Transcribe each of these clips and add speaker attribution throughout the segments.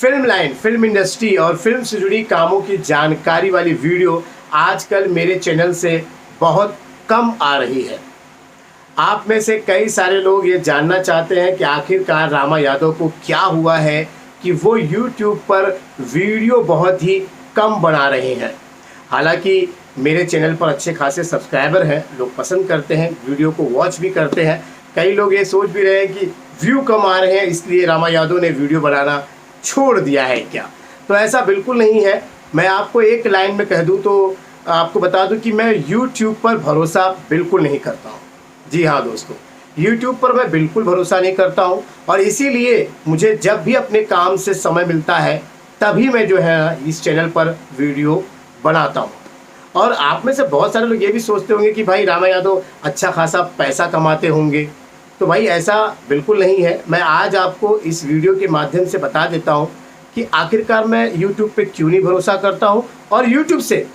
Speaker 1: Film line, film industry और film से जुड़ी कामों की जानकारी वाली वीडियो आजकल मेरे चैनल से बहुत कम आ रही है। आप में से कई सारे लोग ये जानना चाहते हैं कि आखिरकार रामा यादव को क्या हुआ है कि वो YouTube पर वीडियो बहुत ही कम बना रहे हैं। हालांकि मेरे चैनल पर अच्छे खासे सब्सक्राइबर हैं, लोग पसंद करते हैं, वीडियो को वॉच भी करते हैं। कई लोग ये सोच भी रहे हैं कि व्यू कम आ रहे हैं इसलिए रामा यादव ने वीडियो बनाना छोड़ दिया है क्या। तो ऐसा बिल्कुल नहीं है। मैं आपको एक लाइन में कह दूं तो आपको बता दूं कि मैं YouTube पर भरोसा बिल्कुल नहीं करता हूं। जी हाँ दोस्तों, YouTube पर मैं बिल्कुल भरोसा नहीं करता हूं और इसीलिए मुझे जब भी अपने काम से समय मिलता है तभी मैं जो है इस चैनल पर वीडियो बनाता हूं। और आप में से बहुत सारे लोग ये भी सोचते होंगे कि भाई रामा यादव अच्छा खासा पैसा कमाते होंगे। तो भाई ऐसा बिल्कुल नहीं है। मैं आज आपको इस वीडियो के माध्यम से बता देता हूं कि आखिरकार मैं YouTube पे क्यों नहीं भरोसा करता हूं और YouTube से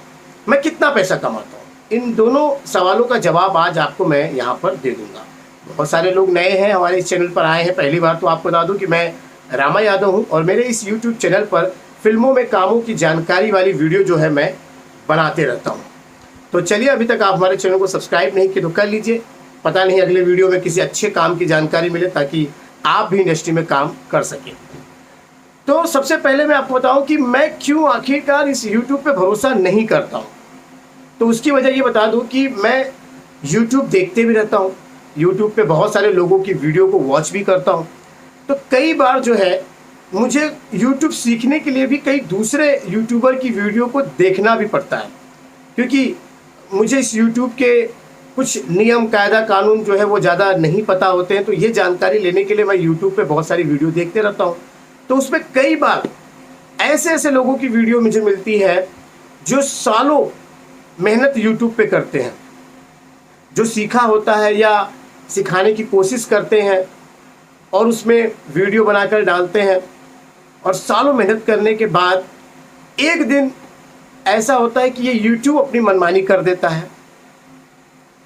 Speaker 1: मैं कितना पैसा कमाता हूं। इन दोनों सवालों का जवाब आज आपको मैं यहाँ पर दे दूंगा। बहुत सारे लोग नए हैं, हमारे इस चैनल पर आए हैं पहली बार, तो आपको बता दूं कि मैं रामा यादव हूँ और मेरे इस YouTube चैनल पर फिल्मों में कामों की जानकारी वाली वीडियो जो है मैं बनाते रहता हूँ। तो चलिए, अभी तक आप हमारे चैनल को सब्सक्राइब नहीं किए तो कर लीजिए। पता नहीं अगले वीडियो में किसी अच्छे काम की जानकारी मिले ताकि आप भी इंडस्ट्री में काम कर सकें। तो सबसे पहले मैं आपको बताऊं कि मैं क्यों आखिरकार इस YouTube पे भरोसा नहीं करता हूं। तो उसकी वजह ये बता दूं कि मैं YouTube देखते भी रहता हूं, YouTube पे बहुत सारे लोगों की वीडियो को वॉच भी करता हूं। तो कई बार जो है मुझे YouTube सीखने के लिए भी कई दूसरे यूट्यूबर की वीडियो को देखना भी पड़ता है, क्योंकि मुझे इस YouTube के कुछ नियम कायदा कानून जो है वो ज़्यादा नहीं पता होते हैं। तो ये जानकारी लेने के लिए मैं YouTube पे बहुत सारी वीडियो देखते रहता हूँ। तो उसमें कई बार ऐसे ऐसे लोगों की वीडियो मुझे मिलती है जो सालों मेहनत YouTube पे करते हैं, जो सीखा होता है या सिखाने की कोशिश करते हैं और उसमें वीडियो बनाकर डालते हैं, और सालों मेहनत करने के बाद एक दिन ऐसा होता है कि ये YouTube अपनी मनमानी कर देता है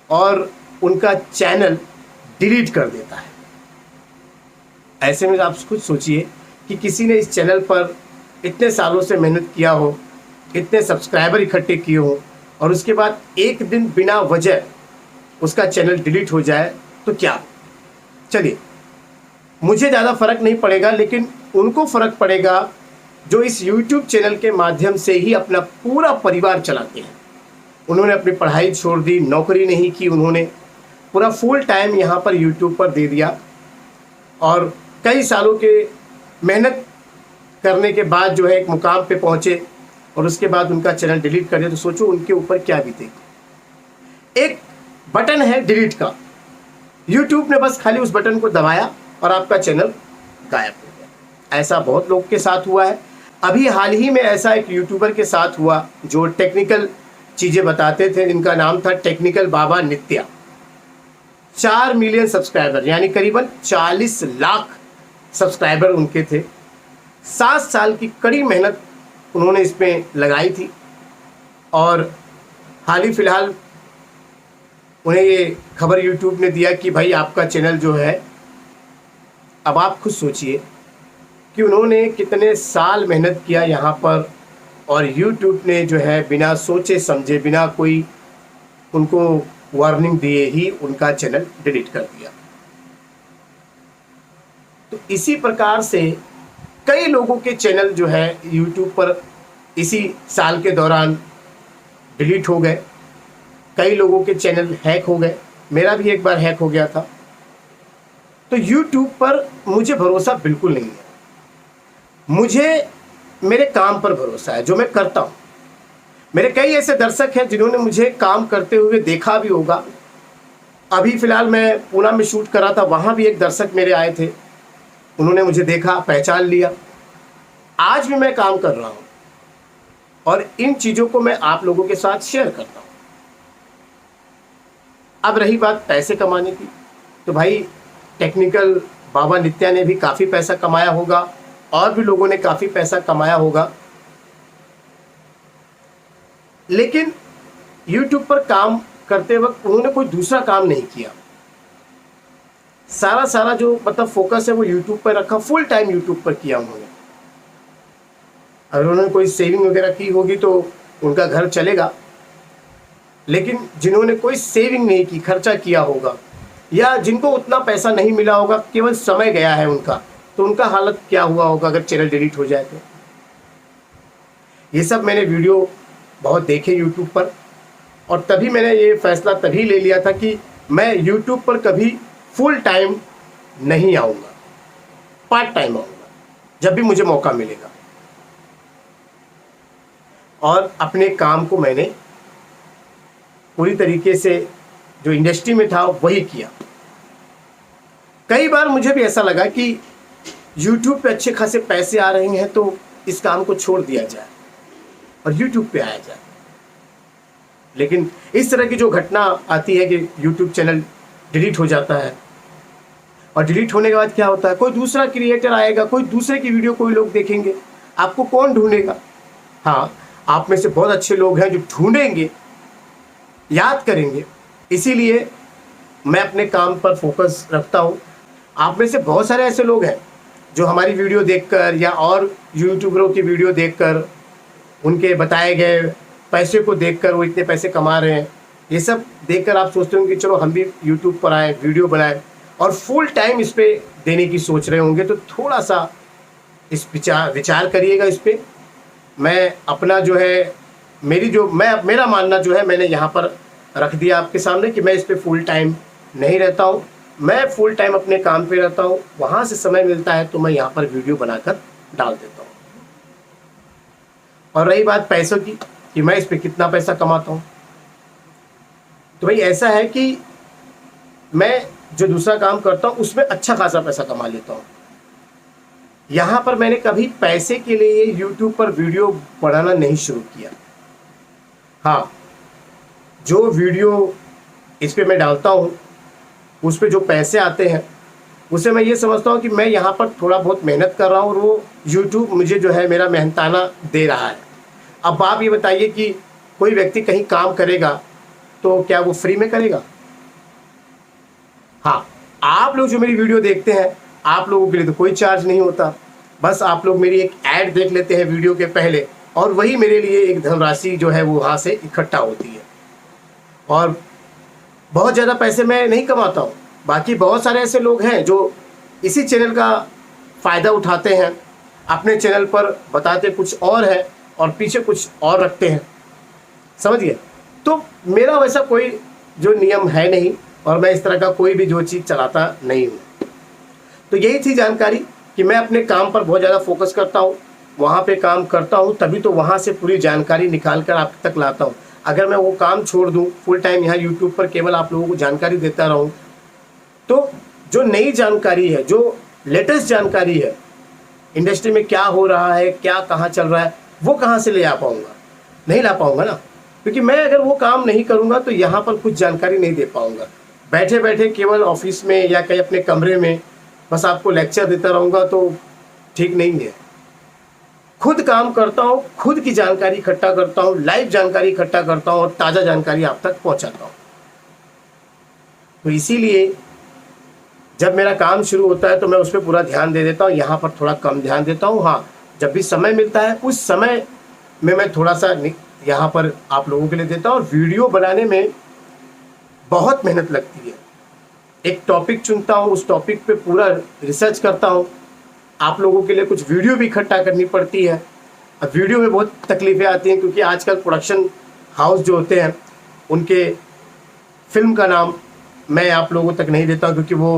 Speaker 1: और उनका चैनल डिलीट कर देता है। ऐसे में आप खुद सोचिए कि किसी ने इस चैनल पर इतने सालों से मेहनत किया हो, इतने सब्सक्राइबर इकट्ठे किए हो और उसके बाद एक दिन बिना वजह उसका चैनल डिलीट हो जाए तो क्या। चलिए, मुझे ज़्यादा फर्क नहीं पड़ेगा, लेकिन उनको फ़र्क पड़ेगा जो इस YouTube चैनल के माध्यम से ही अपना पूरा परिवार चलाते हैं। उन्होंने अपनी पढ़ाई छोड़ दी, नौकरी नहीं की, उन्होंने पूरा फुल टाइम यहाँ पर YouTube पर दे दिया और कई सालों के मेहनत करने के बाद जो है एक मुकाम पे पहुँचे और उसके बाद उनका चैनल डिलीट कर दिया। तो सोचो उनके ऊपर क्या बीतेगी। एक बटन है डिलीट का, YouTube ने बस खाली उस बटन को दबाया और आपका चैनल गायब हो गया। ऐसा बहुत लोग के साथ हुआ है। अभी हाल ही में ऐसा एक यूट्यूबर के साथ हुआ जो टेक्निकल चीज़ें बताते थे। इनका नाम था टेक्निकल बाबा नित्या। 4 मिलियन सब्सक्राइबर यानी करीबन 40 लाख सब्सक्राइबर उनके थे। 7 साल की कड़ी मेहनत उन्होंने इसमें लगाई थी और हाल ही फिलहाल उन्हें ये खबर YouTube ने दिया कि भाई आपका चैनल जो है, अब आप खुद सोचिए कि उन्होंने कितने साल मेहनत किया यहाँ पर और YouTube ने जो है बिना सोचे समझे, बिना कोई उनको वार्निंग दिए ही उनका चैनल डिलीट कर दिया। तो इसी प्रकार से कई लोगों के चैनल जो है YouTube पर इसी साल के दौरान डिलीट हो गए। कई लोगों के चैनल हैक हो गए, मेरा भी एक बार हैक हो गया था। तो YouTube पर मुझे भरोसा बिल्कुल नहीं है। मुझे मेरे काम पर भरोसा है जो मैं करता हूँ। मेरे कई ऐसे दर्शक हैं जिन्होंने मुझे काम करते हुए देखा भी होगा। अभी फ़िलहाल मैं पूना में शूट कर रहा था, वहाँ भी एक दर्शक मेरे आए थे, उन्होंने मुझे देखा, पहचान लिया। आज भी मैं काम कर रहा हूँ और इन चीज़ों को मैं आप लोगों के साथ शेयर करता हूँ। अब रही बात पैसे कमाने की, तो भाई टेक्निकल बाबा नित्या ने भी काफ़ी पैसा कमाया होगा और भी लोगों ने काफ़ी पैसा कमाया होगा, लेकिन YouTube पर काम करते वक्त उन्होंने कोई दूसरा काम नहीं किया। सारा जो मतलब फोकस है वो YouTube पर रखा, फुल टाइम YouTube पर किया उन्होंने। अगर उन्होंने कोई सेविंग वगैरह की होगी तो उनका घर चलेगा, लेकिन जिन्होंने कोई सेविंग नहीं की, खर्चा किया होगा, या जिनको उतना पैसा नहीं मिला होगा, केवल समय गया है उनका, तो उनका हालत क्या हुआ होगा अगर चैनल डिलीट हो जाए तो। ये सब मैंने वीडियो बहुत देखे यूट्यूब पर, और तभी मैंने ये फैसला तभी ले लिया था कि मैं यूट्यूब पर कभी फुल टाइम नहीं आऊँगा, पार्ट टाइम आऊँगा जब भी मुझे मौका मिलेगा। और अपने काम को मैंने पूरी तरीके से जो इंडस्ट्री में था वही किया। कई बार मुझे भी ऐसा लगा कि YouTube पे अच्छे खासे पैसे आ रहे हैं तो इस काम को छोड़ दिया जाए और YouTube पे आया जाए, लेकिन इस तरह की जो घटना आती है कि YouTube चैनल डिलीट हो जाता है, और डिलीट होने के बाद क्या होता है, कोई दूसरा क्रिएटर आएगा, कोई दूसरे की वीडियो कोई लोग देखेंगे, आपको कौन ढूंढेगा? हाँ, आप में से बहुत अच्छे लोग हैं जो ढूंढेंगे, याद करेंगे। इसीलिए मैं अपने काम पर फोकस रखता हूँ। आप में से बहुत सारे ऐसे लोग हैं जो हमारी वीडियो देखकर या और यूट्यूबरों की वीडियो देखकर, उनके बताए गए पैसे को देखकर वो इतने पैसे कमा रहे हैं, ये सब देखकर आप सोचते होंगे कि चलो हम भी यूट्यूब पर आए, वीडियो बनाएं, और फुल टाइम इस पर देने की सोच रहे होंगे। तो थोड़ा सा इस विचार करिएगा इस पर। मैं अपना जो है मेरा मानना जो है मैंने यहाँ पर रख दिया आपके सामने कि मैं इस पर फुल टाइम नहीं रहता हूँ। मैं फुल टाइम अपने काम पे रहता हूँ, वहाँ से समय मिलता है तो मैं यहाँ पर वीडियो बनाकर डाल देता हूँ। और रही बात पैसों की कि मैं इस पर कितना पैसा कमाता हूँ, तो भाई ऐसा है कि मैं जो दूसरा काम करता हूँ उसमें अच्छा खासा पैसा कमा लेता हूँ। यहाँ पर मैंने कभी पैसे के लिए YouTube पर वीडियो बनाना नहीं शुरू किया। हाँ, जो वीडियो इस पे मैं डालता हूँ उस पे जो पैसे आते हैं उसे मैं ये समझता हूँ कि मैं यहाँ पर थोड़ा बहुत मेहनत कर रहा हूँ और वो YouTube मुझे जो है मेरा मेहनताना दे रहा है। अब आप ये बताइए कि कोई व्यक्ति कहीं काम करेगा तो क्या वो फ्री में करेगा? हाँ, आप लोग जो मेरी वीडियो देखते हैं, आप लोगों के लिए तो कोई चार्ज नहीं होता, बस आप लोग मेरी एक ऐड देख लेते हैं वीडियो के पहले, और वही मेरे लिए एक धनराशि जो है वो वहाँ से इकट्ठा होती है। और बहुत ज़्यादा पैसे मैं नहीं कमाता हूँ। बाकी बहुत सारे ऐसे लोग हैं जो इसी चैनल का फ़ायदा उठाते हैं, अपने चैनल पर बताते कुछ और है और पीछे कुछ और रखते हैं, समझ गए? तो मेरा वैसा कोई जो नियम है नहीं, और मैं इस तरह का कोई भी जो चीज़ चलाता नहीं हूँ। तो यही थी जानकारी कि मैं अपने काम पर बहुत ज़्यादा फोकस करता हूँ, वहाँ पे काम करता हूँ, तभी तो वहाँ से पूरी जानकारी निकाल कर आप तक लाता हूँ। अगर मैं वो काम छोड़ दूँ, फुल टाइम यहाँ यूट्यूब पर केवल आप लोगों को जानकारी देता रहूँ, तो जो नई जानकारी है, जो लेटेस्ट जानकारी है, इंडस्ट्री में क्या हो रहा है, क्या कहाँ चल रहा है, वो कहाँ से ले आ पाऊँगा? नहीं ला पाऊँगा ना, क्योंकि मैं अगर वो काम नहीं करूँगा तो यहाँ पर कुछ जानकारी नहीं दे पाऊँगा। बैठे बैठे केवल ऑफिस में या कहीं अपने कमरे में बस आपको लेक्चर देता रहूँगा तो ठीक नहीं है। खुद काम करता हूँ, खुद की जानकारी इकट्ठा करता हूँ, लाइव जानकारी इकट्ठा करता हूँ और ताज़ा जानकारी आप तक पहुँचाता हूँ। तो इसीलिए जब मेरा काम शुरू होता है तो मैं उस पर पूरा ध्यान दे देता हूँ, यहाँ पर थोड़ा कम ध्यान देता हूँ। हाँ, जब भी समय मिलता है उस समय में मैं थोड़ा सा यहाँ पर आप लोगों के लिए देता हूँ। और वीडियो बनाने में बहुत मेहनत लगती है। एक टॉपिक चुनता हूँ, उस टॉपिक पे पूरा रिसर्च करता हूँ, आप लोगों के लिए कुछ वीडियो भी इकट्ठा करनी पड़ती है। अब वीडियो में बहुत तकलीफ़ें आती हैं क्योंकि आजकल प्रोडक्शन हाउस जो होते हैं उनके फिल्म का नाम मैं आप लोगों तक नहीं देता, क्योंकि वो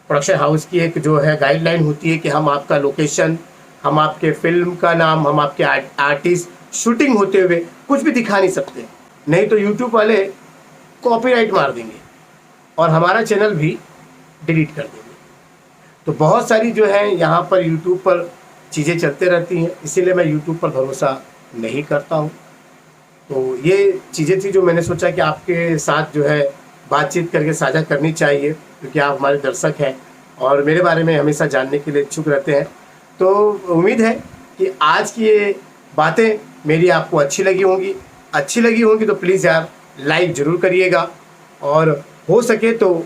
Speaker 1: प्रोडक्शन हाउस की एक जो है गाइडलाइन होती है कि हम आपका लोकेशन, हम आपके फिल्म का नाम, हम आपके आर्टिस्ट शूटिंग होते हुए कुछ भी दिखा नहीं सकते, नहीं तो यूट्यूब वाले कॉपीराइट मार देंगे और हमारा चैनल भी डिलीट कर देंगे। तो बहुत सारी जो है यहाँ पर यूट्यूब पर चीज़ें चलते रहती हैं, इसीलिए मैं यूट्यूब पर भरोसा नहीं करता हूँ। तो ये चीज़ें थी जो मैंने सोचा कि आपके साथ जो है बातचीत करके साझा करनी चाहिए, क्योंकि आप हमारे दर्शक हैं और मेरे बारे में हमेशा जानने के लिए इच्छुक रहते हैं। तो उम्मीद है कि आज की ये बातें मेरी आपको अच्छी लगी होंगी तो प्लीज़ यार लाइक ज़रूर करिएगा, और हो सके तो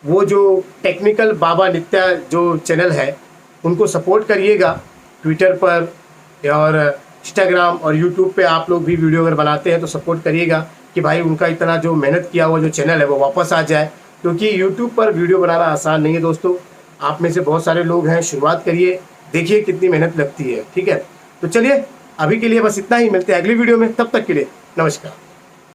Speaker 1: वो जो टेक्निकल बाबा नित्या जो चैनल है उनको सपोर्ट करिएगा, ट्विटर पर और इंस्टाग्राम और यूट्यूब पे आप लोग भी वीडियो अगर बनाते हैं तो सपोर्ट करिएगा कि भाई उनका इतना जो मेहनत किया हुआ जो चैनल है वो वापस आ जाए, क्योंकि यूट्यूब पर वीडियो बनाना आसान नहीं है दोस्तों। आप में से बहुत सारे लोग हैं, शुरुआत करिए, देखिए कितनी मेहनत लगती है। ठीक है, तो चलिए अभी के लिए बस इतना ही, मिलते हैं अगली वीडियो में, तब तक के लिए नमस्कार।